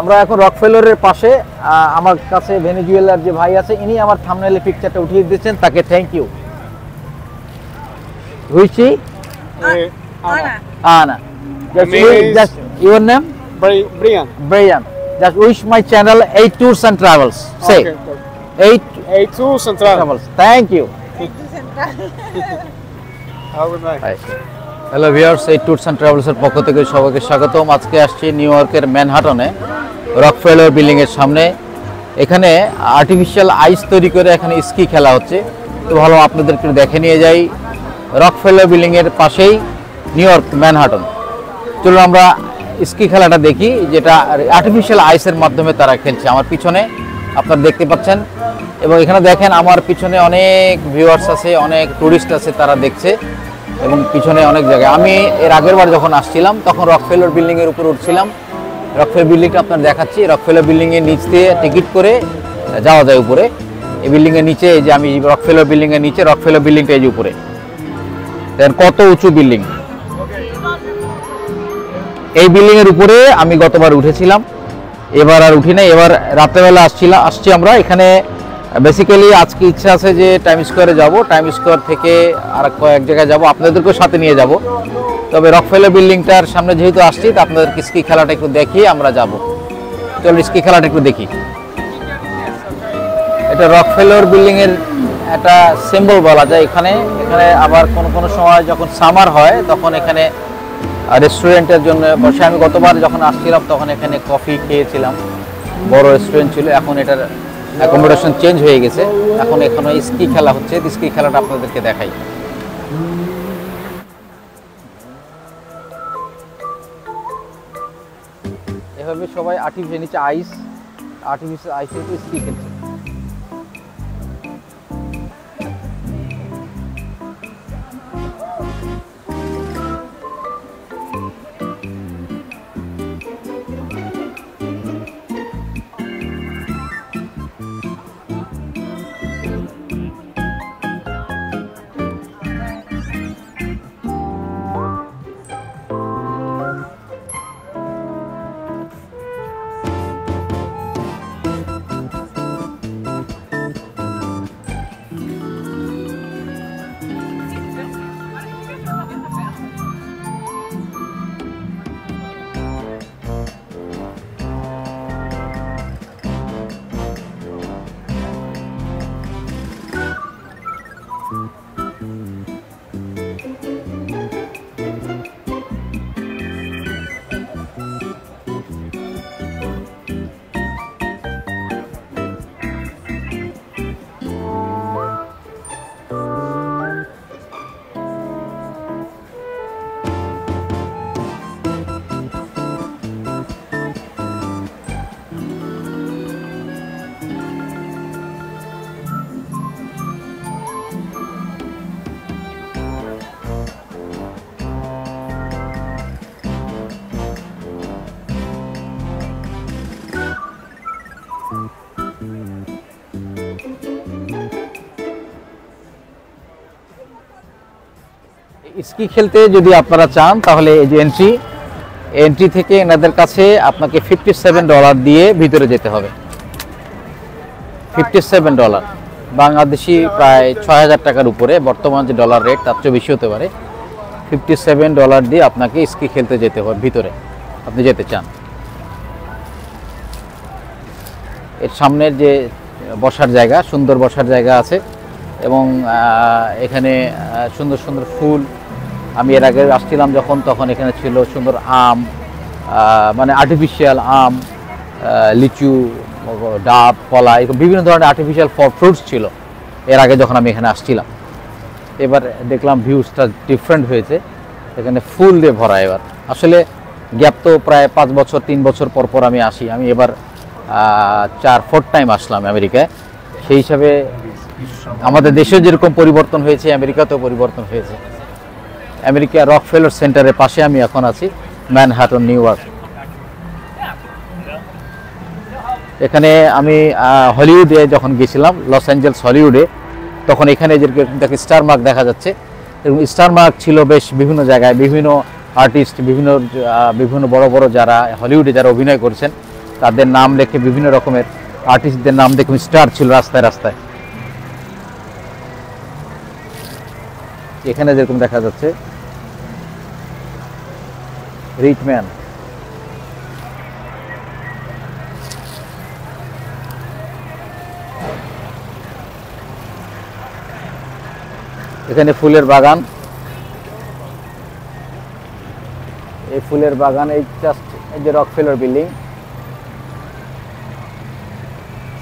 আমরা এখন রকফেলারের পাশে, আমার কাছে ভেনেজুয়েলার যে ভাই আছে ইনি আমার থাম্বনেলে পিকচারটা উঠিয়ে দিয়েছেন, তাকে থ্যাংক ইউ। হুইচি Anna. Just your name? Brian. Brian. Just wish my channel 8 Tours and Travels. Say. Okay. 8 Tours and Travels. Thank you. Have a nice. Hello viewers, 8 Tours and Travels এর পক্ষ থেকে সবাইকে স্বাগতম। আজকে আসছি নিউ ইয়র্কের ম্যানহাটনে Rockefeller building এর সামনে। এখানে আর্টিফিশিয়াল আইস তৈরি করে এখানে স্কি খেলা হচ্ছে। তো ভালো আপনাদেরকে দেখে নিয়ে যাই রকফেলার বিল্ডিং এর পাশেই নিউ ইয়র্ক ম্যানহাটন। চলুন আমরা স্কি খেলাটা দেখি, যেটা আর্টিফিশিয়াল আইসের মাধ্যমে তারা খেলছে। আমার পিছনে আপনারা দেখতে পাচ্ছেন, এবং এখানে দেখেন আমার পিছনে অনেক ভিউয়ার্স আছে, অনেক টুরিস্ট আছে, তারা দেখছে। এবং পিছনে অনেক জায়গায় আমি এর আগের বার যখন আসছিলাম তখন রকফেলার বিল্ডিংয়ের উপর উঠছিলাম। রকফেলার বিল্ডিংটা আপনার দেখাচ্ছি। রকফেলার বিল্ডিংয়ের নিচ দিয়ে টিকিট করে যাওয়া যায় উপরে। এই বিল্ডিংয়ের নিচে, এই যে আমি রকফেলার বিল্ডিংয়ের নিচে, রকফেলার বিল্ডিংটা এই যে উপরে, দেখেন কত উঁচু বিল্ডিং। এই বিল্ডিং এর উপরে আমি গতবার উঠেছিলাম, এবার আর উঠি নাই। এবার রাত্রেবেলা আসছি আমরা এখানে। বেসিক্যালি আজকে ইচ্ছা আছে যে টাইম স্কোয়ারে যাব, টাইম স্কোয়ার থেকে আর কয়েক জায়গায় যাব, আপনাদেরকেও সাথে নিয়ে যাব। তবে রকফেলার বিল্ডিংটার সামনে যেহেতু আসছি, তা আপনাদেরকে স্কি খেলাটা একটু দেখিয়ে আমরা যাব। চলো স্কি খেলাটা একটু দেখি। এটা রকফেলার বিল্ডিং এর একটা সিম্বল বলা যায়। এখানে আবার কোনো সময় যখন সামার হয় তখন এখানে রেস্টুরেন্টের জন্য বসে। আমি গতবার যখন আসছিলাম তখন এখানে কফি খেয়েছিলাম, বড় রেস্টুরেন্ট ছিল। এখন এটার অ্যাকোমোডেশন চেঞ্জ হয়ে গেছে, এখন এখানে স্কি খেলা হচ্ছে। স্কি খেলাটা আপনাদেরকে দেখাই। এভাবে সবাই আর্টিফিশিয়াল নিচে আর্টিফিশিয়াল আইসে স্কি খেলছে। স্কি খেলতে যদি আপনারা চান তাহলে এই যে এন্ট্রি থেকে এনাদের কাছে আপনাকে $57 দিয়ে ভিতরে যেতে হবে। $57 বাংলাদেশি প্রায় ৬,০০০ টাকার উপরে, বর্তমান যে ডলার রেট তার চেয়ে বেশি হতে পারে। $57 দিয়ে আপনাকে স্কি খেলতে যেতে হবে ভিতরে, আপনি যেতে চান। এর সামনের যে বসার জায়গা, সুন্দর বসার জায়গা আছে, এবং এখানে সুন্দর সুন্দর ফুল। আমি এর আগে আসছিলাম যখন, তখন এখানে ছিল সুন্দর আম, মানে আর্টিফিশিয়াল আম, লিচু, ডাব, কলা, এরকম বিভিন্ন ধরনের আর্টিফিশিয়াল ফ্রুটস ছিল এর আগে যখন আমি এখানে আসছিলাম। এবার দেখলাম ভিউজটা ডিফারেন্ট হয়েছে, এখানে ফুল দিয়ে ভরা। এবার আসলে গ্যাপ তো প্রায় 5 বছর 3 বছর পর আমি আসি। আমি এবার 4th টাইম আসলাম আমেরিকায়। সেই হিসাবে আমাদের দেশেও যেরকম পরিবর্তন হয়েছে, আমেরিকাতেও পরিবর্তন হয়েছে। আমেরিকা রকফেলার সেন্টারের পাশে আমি এখন আছি, ম্যানহাটন, নিউ ইয়র্ক। এখানে আমি হলিউডে যখন গেছিলাম, লস অ্যাঞ্জেলস হলিউডে, তখন এখানে যে স্টার মার্ক দেখা যাচ্ছে, এবং স্টার মার্ক ছিল বেশ বিভিন্ন জায়গায়, বিভিন্ন আর্টিস্ট, বিভিন্ন বড় বড় যারা হলিউডে যারা অভিনয় করছেন তাদের নাম লেখে, বিভিন্ন রকমের আর্টিস্টদের নাম দেখুন, স্টার ছিল রাস্তায় রাস্তায়। এখানে যেরকম দেখা যাচ্ছে রিচম্যান, এখানে ফুলের বাগান, এই ফুলের বাগান, এই জাস্ট এই যে রকফেলার বিল্ডিং,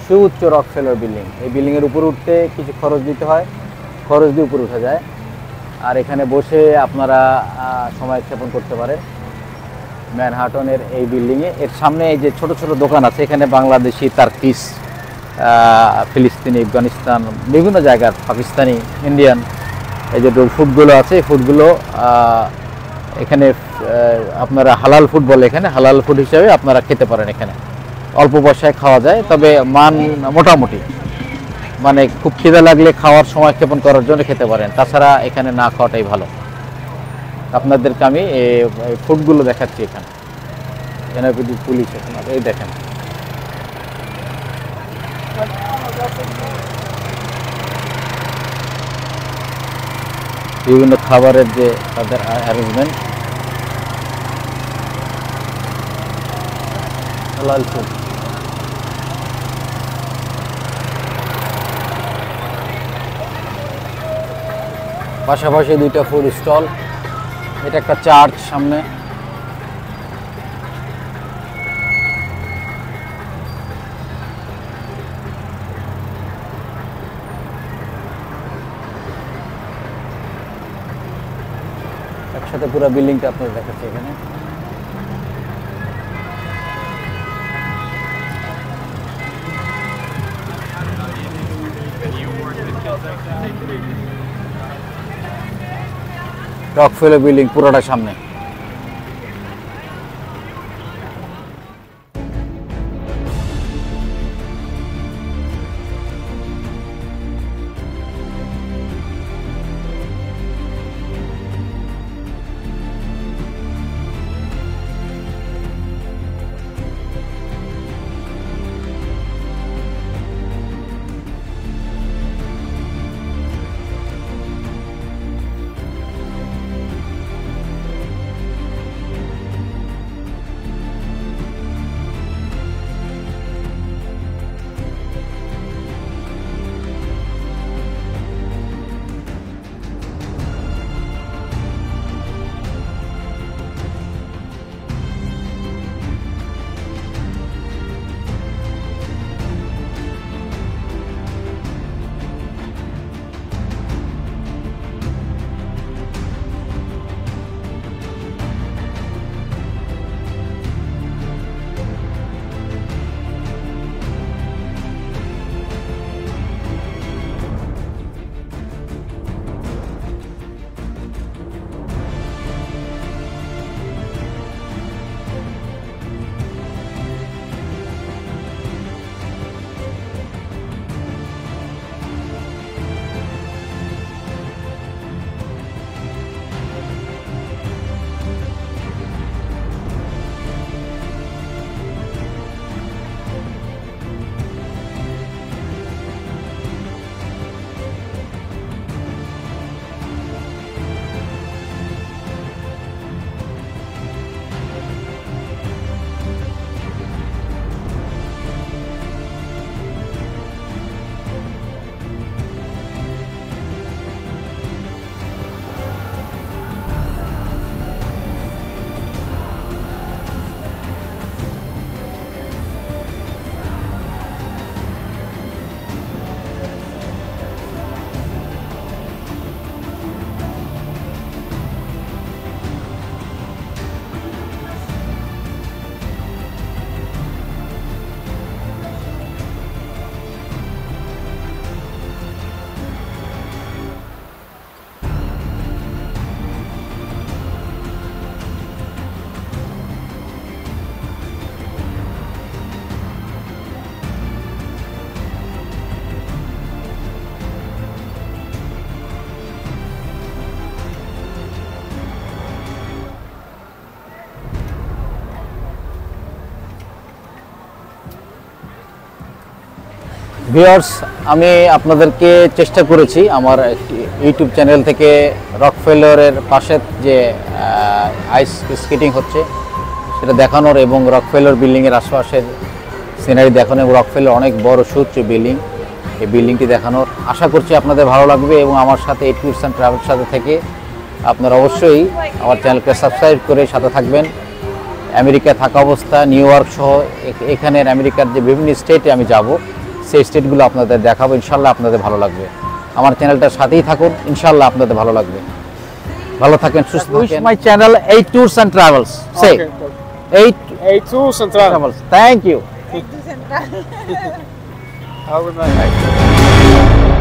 সুউচ্চ রকফেলার বিল্ডিং। এই বিল্ডিং এর উপরে উঠতে কিছু খরচ দিতে হয়, খরচ দিয়ে উপরে উঠা যায়। আর এখানে বসে আপনারা সময় ক্ষেপণ করতে পারেন ম্যানহাটনের এই বিল্ডিংয়ে। এর সামনে এই যে ছোট ছোট দোকান আছে, এখানে বাংলাদেশি, তার্কিশ, ফিলিস্তিনি, আফগানিস্তান, বিভিন্ন জায়গার, পাকিস্তানি, ইন্ডিয়ান এই যে ফুডগুলো আছে, এই ফুডগুলো এখানে আপনারা হালাল ফুড বলে, এখানে হালাল ফুড হিসাবে আপনারা খেতে পারেন। এখানে অল্প পয়সায় খাওয়া যায়, তবে মান মোটামুটি, মানে খুব খিদে লাগলে খাওয়ার সময় ক্ষেপণ করার জন্য খেতে পারেন, তাছাড়া এখানে না খাওয়াটাই ভালো। আপনাদেরকে আমি এই ফুডগুলো দেখাচ্ছি। এখানে এনআইপিডি পুলিশ, এখানে এই দেখেন বিভিন্ন খাবারের যে তাদের অ্যারেঞ্জমেন্ট, হালাল ফুড। পাশাপাশি দুইটা ফুড স্টল, এটা একটা চার্চ সামনে, একসাথে পুরো বিল্ডিংটা আপনাদের দেখাচ্ছি। এখানে রকফেলার বিল্ডিং পুরোটা সামনে। ভিউয়ার্স, আমি আপনাদেরকে চেষ্টা করেছি আমার ইউটিউব চ্যানেল থেকে রকফেলারের পাশে যে আইস স্কেটিং হচ্ছে সেটা দেখানোর এবং রকফেলার বিল্ডিংয়ের আশেপাশের সিনারি দেখানো এবং রকফেলার অনেক বড় সুউচ্চ বিল্ডিং, এই বিল্ডিংটি দেখানোর আশা করছি আপনাদের ভালো লাগবে। এবং আমার সাথে এই ট্যুরস অ্যান্ড ট্রাভেলস সাথে থেকে আপনারা অবশ্যই আমার চ্যানেলকে সাবস্ক্রাইব করে সাথে থাকবেন। আমেরিকায় থাকা অবস্থা নিউ ইয়র্ক সহ এখানের আমেরিকার যে বিভিন্ন স্টেটে আমি যাব সেই স্টেটগুলো আপনাদের দেখাবো, ইনশাল্লাহ আপনাদের ভালো লাগবে। আমার চ্যানেলটার সাথেই থাকুন, ইনশাল্লাহ আপনাদের ভালো লাগবে। ভালো থাকেন, সুস্থ থাকেন। মাই চ্যানেল এই ট্যুরস অ্যান্ড ট্রাভেলস সে Okay. এই 8 tours and travels. Travels. Thank you. Have a good night.